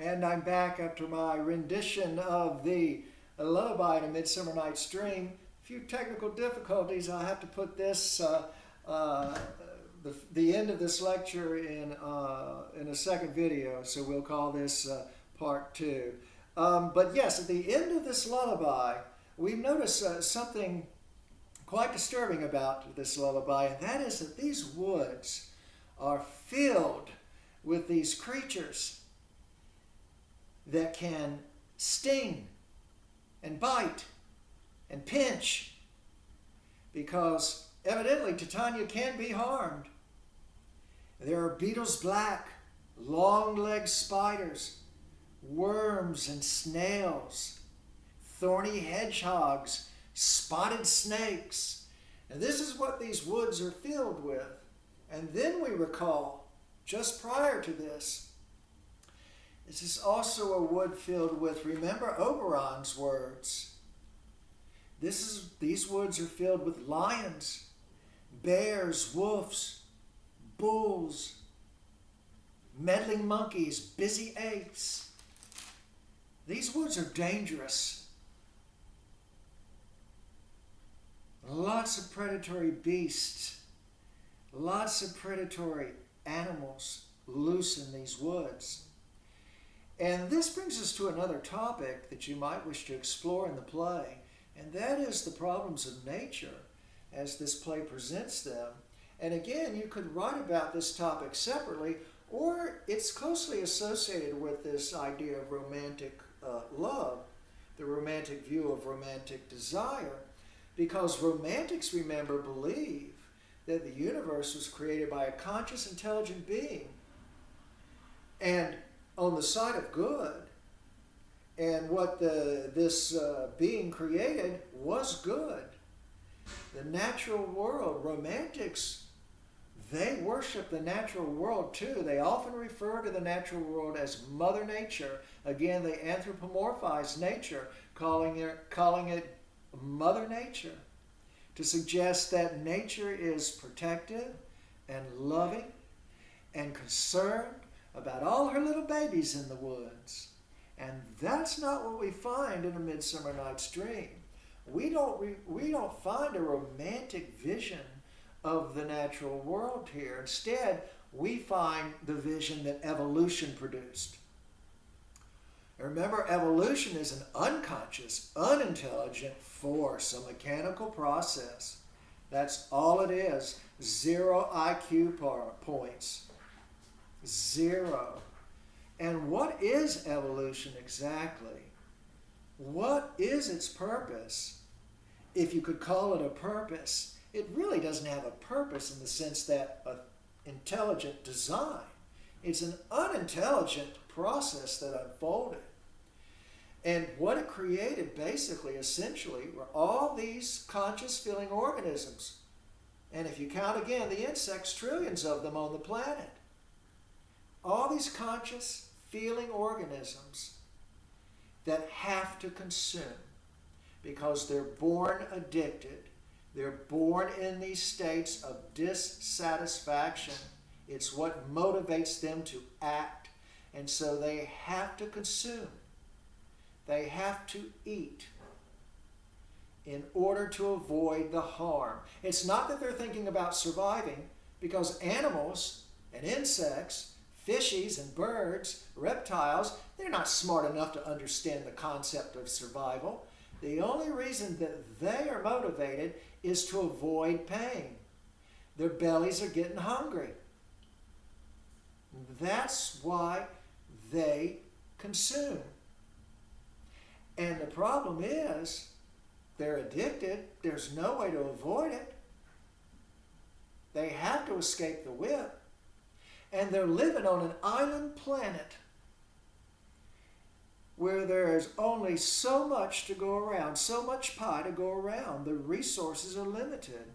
And I'm back after my rendition of the lullaby in A Midsummer Night's Dream. A few technical difficulties. I'll have to put this, the end of this lecture in a second video, so we'll call this part 2. But yes, at the end of this lullaby, we've noticed something quite disturbing about this lullaby, and that is that these woods are filled with these creatures that can sting and bite and pinch, because evidently Titania can be harmed. There are beetles black, long-legged spiders, worms and snails, thorny hedgehogs, spotted snakes. And this is what these woods are filled with. And then we recall, just prior to this is also a wood filled with, remember Oberon's words. These woods are filled with lions, bears, wolves, bulls, meddling monkeys, busy apes. These woods are dangerous. Lots of predatory beasts, lots of predatory animals loose in these woods. And this brings us to another topic that you might wish to explore in the play, and that is the problems of nature as this play presents them. And again, you could write about this topic separately, or it's closely associated with this idea of romantic love, the romantic view of romantic desire, because romantics, remember, believe that the universe was created by a conscious, intelligent being, and on the side of good, and what this being created was good. The natural world, romantics, they worship the natural world too. They often refer to the natural world as Mother Nature. Again, they anthropomorphize nature, calling it Mother Nature, to suggest that nature is protective and loving and concerned about all her little babies in the woods. And that's not what we find in A Midsummer Night's Dream. We don't find a romantic vision of the natural world here. Instead, we find the vision that evolution produced. Remember, evolution is an unconscious, unintelligent force, a mechanical process. That's all it is. 0 IQ points. 0. And what is evolution exactly? What is its purpose? If you could call it a purpose, it really doesn't have a purpose in the sense that an intelligent design. It's an unintelligent process that unfolded. And what it created basically, essentially, were all these conscious feeling organisms. And if you count again the insects, trillions of them on the planet. All these conscious feeling organisms that have to consume because they're born addicted. They're born in these states of dissatisfaction. It's what motivates them to act. And so they have to consume. They have to eat in order to avoid the harm. It's not that they're thinking about surviving, because animals and insects, fishies and birds, reptiles, they're not smart enough to understand the concept of survival. The only reason that they are motivated is to avoid pain. Their bellies are getting hungry. That's why they consume. And the problem is, they're addicted. There's no way to avoid it. They have to escape the whip. And they're living on an island planet where there's only so much to go around, so much pie to go around. The resources are limited.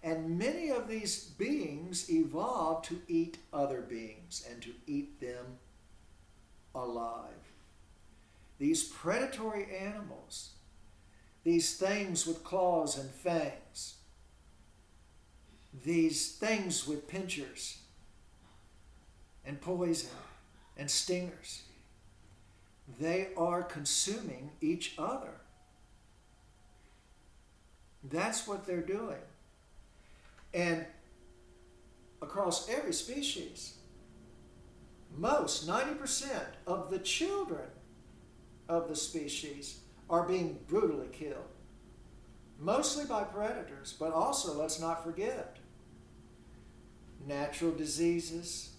And many of these beings evolved to eat other beings and to eat them alive. These predatory animals, these things with claws and fangs, these things with pincers and poison, and stingers. They are consuming each other. That's what they're doing. And across every species, 90% of the children of the species are being brutally killed. Mostly by predators, but also, let's not forget, natural diseases,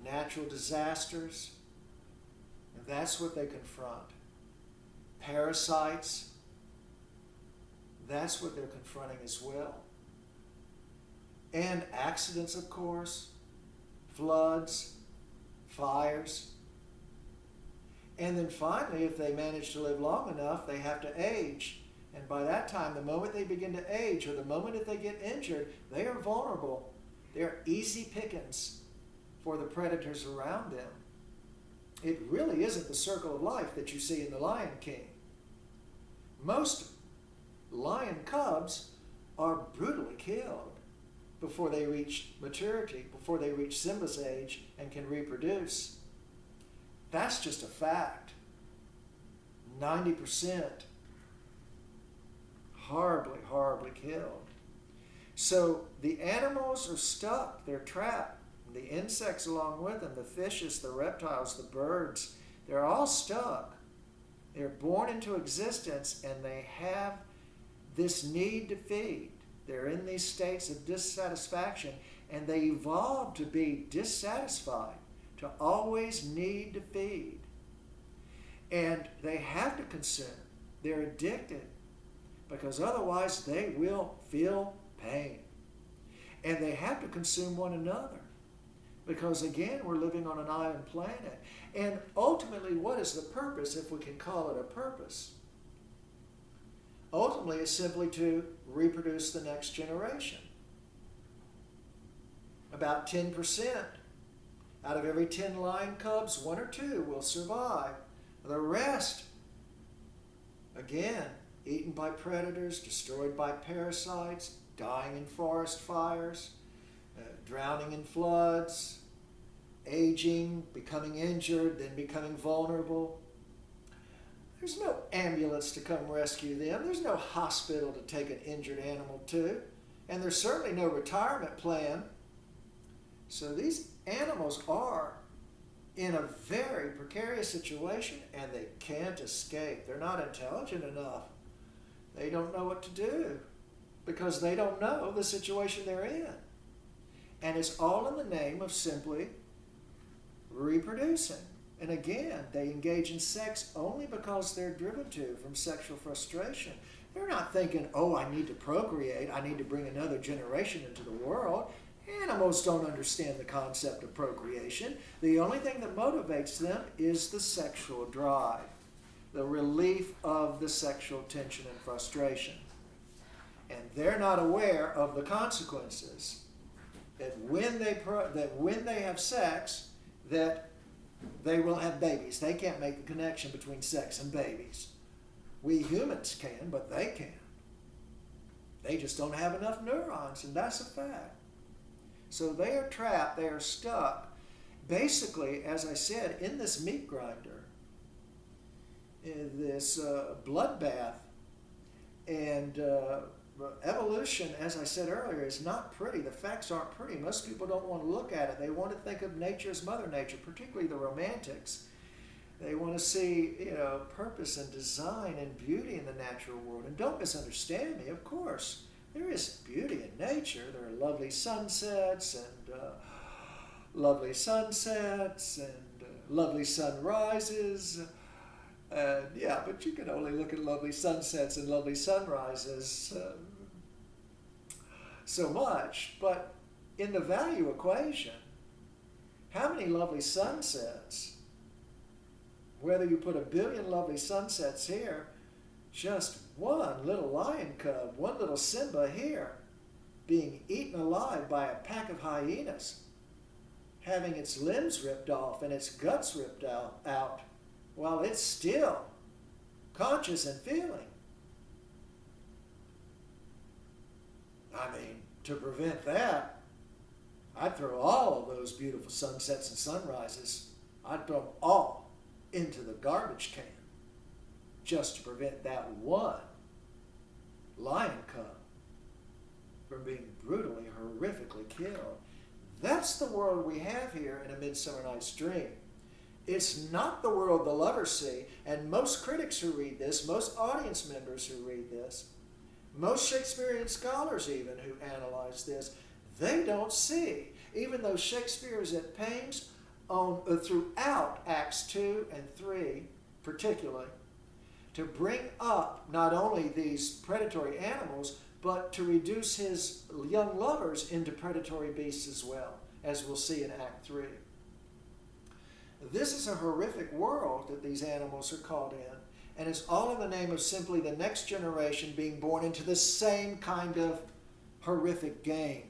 natural disasters. And that's what they confront. Parasites, that's what they're confronting as well. And accidents, of course, floods, fires. And then finally, if they manage to live long enough, they have to age. And by that time, the moment they begin to age, or the moment that they get injured, they are vulnerable. They're easy pickings for the predators around them. It really isn't the circle of life that you see in The Lion King. Most lion cubs are brutally killed before they reach maturity, before they reach Simba's age and can reproduce. That's just a fact. 90% horribly, horribly killed. So the animals are stuck. They're trapped. The insects along with them, the fishes, the reptiles, the birds, they're all stuck. They're born into existence and they have this need to feed. They're in these states of dissatisfaction and they evolve to be dissatisfied, to always need to feed. And they have to consume. They're addicted because otherwise they will feel pain. And they have to consume one another. Because again, we're living on an island planet. And ultimately, what is the purpose, if we can call it a purpose? Ultimately, it's simply to reproduce the next generation. About 10% out of every 10 lion cubs, 1 or 2 will survive. The rest, again, eaten by predators, destroyed by parasites, dying in forest fires, drowning in floods, aging, becoming injured, then becoming vulnerable. There's no ambulance to come rescue them. There's no hospital to take an injured animal to. And there's certainly no retirement plan. So these animals are in a very precarious situation and they can't escape. They're not intelligent enough. They don't know what to do because they don't know the situation they're in. And it's all in the name of simply reproducing. And again, they engage in sex only because they're driven to from sexual frustration. They're not thinking, oh, I need to procreate. I need to bring another generation into the world. Animals don't understand the concept of procreation. The only thing that motivates them is the sexual drive, the relief of the sexual tension and frustration. And they're not aware of the consequences. That when they have sex, that they will have babies. They can't make the connection between sex and babies. We humans can, but they can't. They just don't have enough neurons, and that's a fact. So they are trapped, they are stuck, basically, as I said, in this meat grinder, in this bloodbath. And evolution, as I said earlier, is not pretty. The facts aren't pretty. Most people don't want to look at it. They want to think of nature as Mother Nature, particularly the romantics. They want to see, purpose and design and beauty in the natural world. And don't misunderstand me, of course. There is beauty in nature. There are lovely sunsets and lovely sunrises. Yeah, but you can only look at lovely sunsets and lovely sunrises so much. But in the value equation, how many lovely sunsets, whether you put 1 billion lovely sunsets here, just one little lion cub, one little Simba here, being eaten alive by a pack of hyenas, having its limbs ripped off and its guts ripped out while it's still conscious and feeling. I mean, to prevent that, I'd throw all of those beautiful sunsets and sunrises I'd throw them all into the garbage can just to prevent that one lion cub from being brutally, horrifically killed. That's the world we have here in A Midsummer Night's Dream. It's not the world the lovers see, and most critics who read this, most audience members who read this, most Shakespearean scholars even who analyze this, they don't see. Even though Shakespeare is at pains throughout Acts 2 and 3 particularly, to bring up not only these predatory animals, but to reduce his young lovers into predatory beasts as well, as we'll see in Act 3. This is a horrific world that these animals are caught in, and it's all in the name of simply the next generation being born into the same kind of horrific game,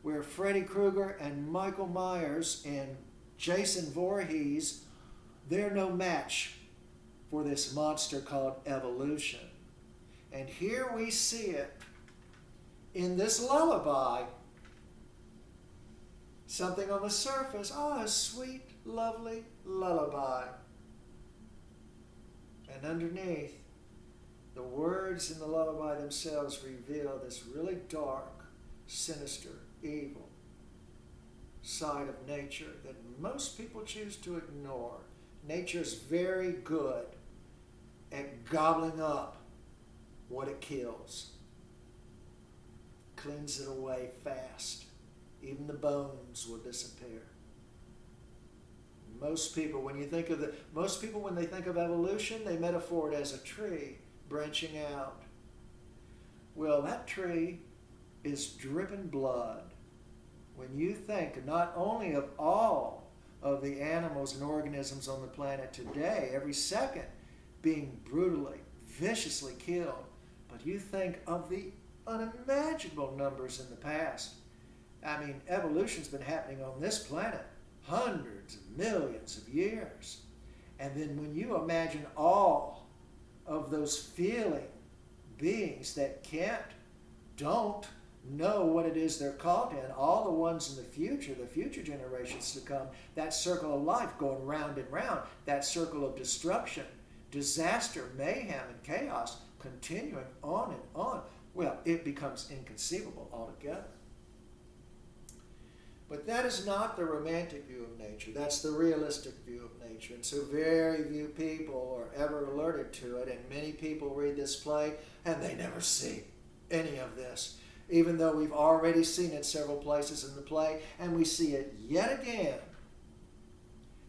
where Freddy Krueger and Michael Myers and Jason Voorhees, they're no match for this monster called evolution. And here we see it in this lullaby. Something on the surface, a sweet, lovely lullaby. And underneath, the words in the lullaby themselves reveal this really dark, sinister, evil side of nature that most people choose to ignore. Nature's very good at gobbling up what it kills. Cleans it away fast. Even the bones will disappear. Most people, when they think of evolution, they metaphor it as a tree branching out. Well, that tree is dripping blood. When you think not only of all of the animals and organisms on the planet today, every second being brutally, viciously killed, but you think of the unimaginable numbers in the past. I mean, evolution's been happening on this planet hundreds of millions of years. And then when you imagine all of those feeling beings that don't know what it is they're caught in, all the ones in the future generations to come, that circle of life going round and round, that circle of destruction, disaster, mayhem, and chaos continuing on and on, well, it becomes inconceivable altogether. But that is not the romantic view of nature. That's the realistic view of nature. And so very few people are ever alerted to it, and many people read this play and they never see any of this, even though we've already seen it several places in the play, and we see it yet again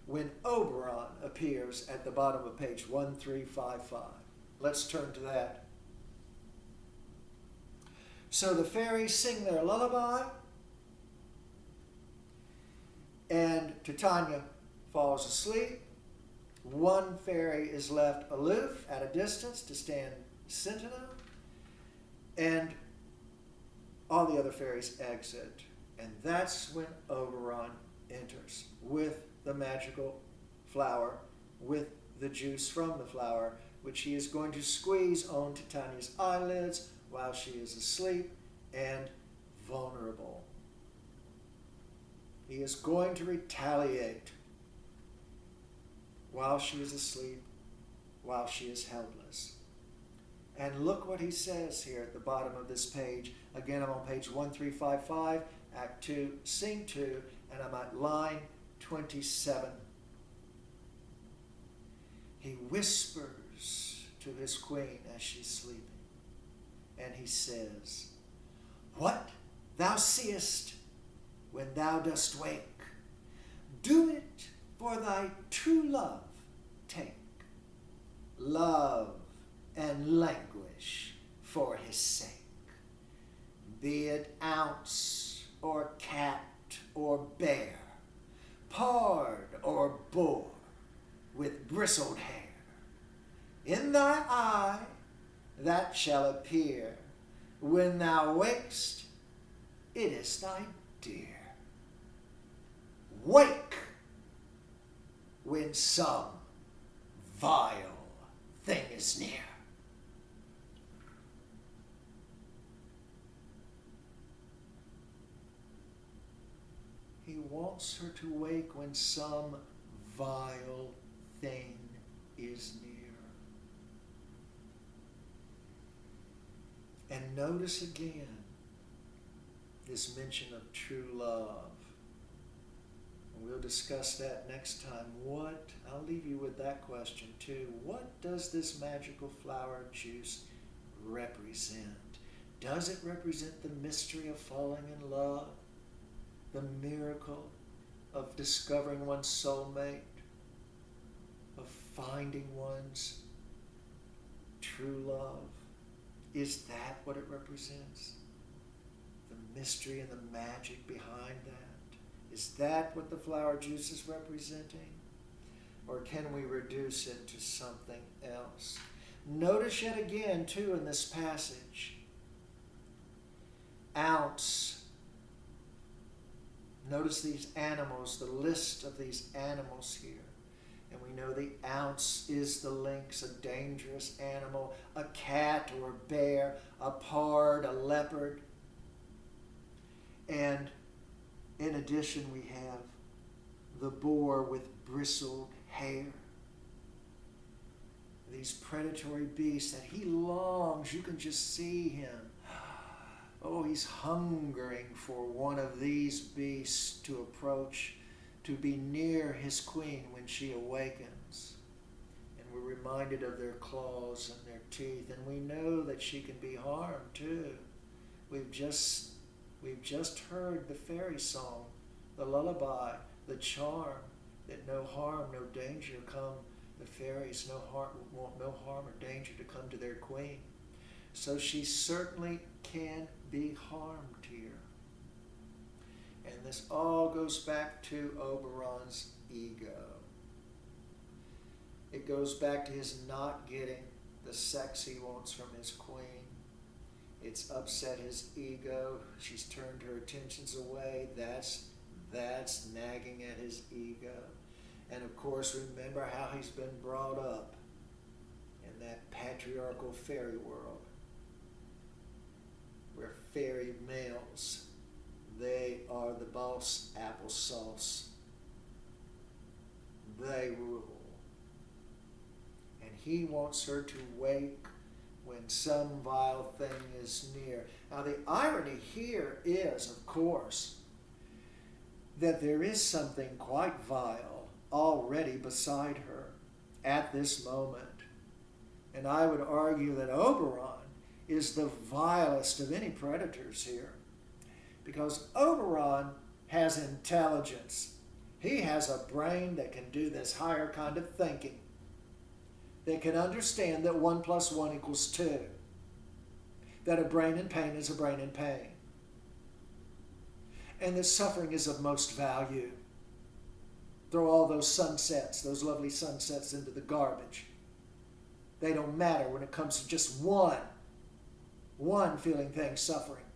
when Oberon appears at the bottom of page 1355. Let's turn to that. So the fairies sing their lullaby, and Titania falls asleep. One fairy is left aloof at a distance to stand sentinel, and all the other fairies exit. And that's when Oberon enters with the magical flower, with the juice from the flower, which he is going to squeeze on Titania's eyelids while she is asleep and vulnerable. He is going to retaliate while she is asleep, while she is helpless. And look what he says here at the bottom of this page. Again, I'm on page 1355, Act 2, Scene 2, and I'm at line 27. He whispers to his queen as she's sleeping, and he says, "What thou seest when thou dost wake, do it for thy true love take. Love and languish for his sake. Be it ounce or cat or bear, pard or boar with bristled hair. In thy eye that shall appear when thou wakest, it is thy dear. Wake when some vile thing is near." He wants her to wake when some vile thing is near. And notice again this mention of true love. And we'll discuss that next time. I'll leave you with that question too. What does this magical flower juice represent? Does it represent the mystery of falling in love? The miracle of discovering one's soulmate? Of finding one's true love? Is that what it represents? The mystery and the magic behind that? Is that what the flower juice is representing? Or can we reduce it to something else? Notice yet again, too, in this passage, ounce. Notice these animals, the list of these animals here. And we know the ounce is the lynx, a dangerous animal, a cat or a bear, a pard, a leopard. And in addition, we have the boar with bristled hair. These predatory beasts that he longs, you can just see him. Oh, he's hungering for one of these beasts to approach, to be near his queen when she awakens. And we're reminded of their claws and their teeth, and we know that she can be harmed too. We've just heard the fairy song, the lullaby, the charm, that no harm, no danger come. The fairies want no harm or danger to come to their queen. So she certainly can be harmed here. And this all goes back to Oberon's ego. It goes back to his not getting the sex he wants from his queen. It's upset his ego. She's turned her attentions away. That's nagging at his ego. And of course, remember how he's been brought up in that patriarchal fairy world, where fairy males, they are the boss applesauce. They rule. And he wants her to wake when some vile thing is near. Now the irony here is, of course, that there is something quite vile already beside her at this moment. And I would argue that Oberon is the vilest of any predators here, because Oberon has intelligence. He has a brain that can do this higher kind of thinking, that can understand that 1 + 1 = 2, that a brain in pain is a brain in pain, and that suffering is of most value. Throw all those sunsets, those lovely sunsets, into the garbage. They don't matter when it comes to just one feeling thing suffering.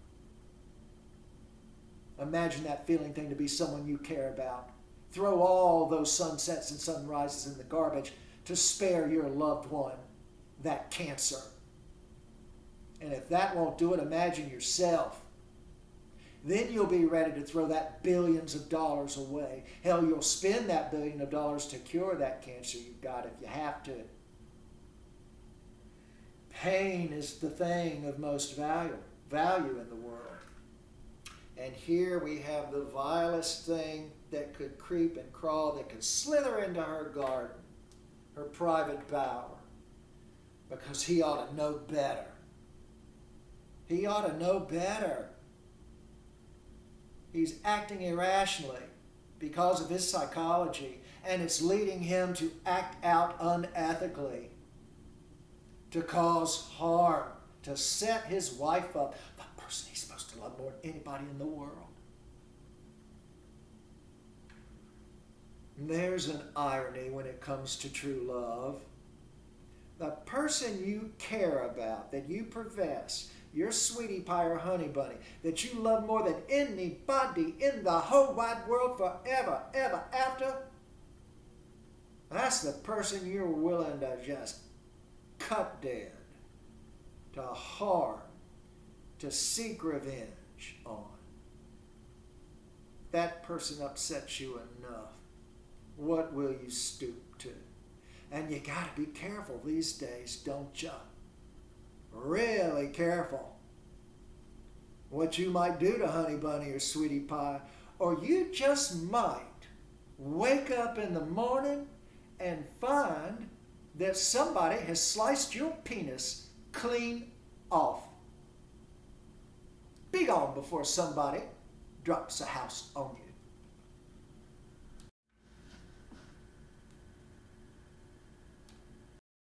Imagine that feeling thing to be someone you care about. Throw all those sunsets and sunrises in the garbage to spare your loved one that cancer. And if that won't do it, imagine yourself. Then you'll be ready to throw that billions of dollars away. Hell, you'll spend that $1 billion to cure that cancer you've got if you have to. Pain is the thing of most value in the world. And here we have the vilest thing that could creep and crawl, that could slither into her garden, her private bower, because he ought to know better. He ought to know better. He's acting irrationally because of his psychology, and it's leading him to act out unethically, to cause harm, to set his wife up, the person he's supposed to love more than anybody in the world. And there's an irony when it comes to true love. The person you care about, that you profess, your sweetie pie or honey bunny, that you love more than anybody in the whole wide world forever, ever after, that's the person you're willing to just cut dead, to harm, to seek revenge on. That person upsets you enough what will you stoop to? And you got to be careful these days, don't you? Really careful what you might do to Honey Bunny or Sweetie Pie, or you just might wake up in the morning and find that somebody has sliced your penis clean off. Be gone before somebody drops a house on you.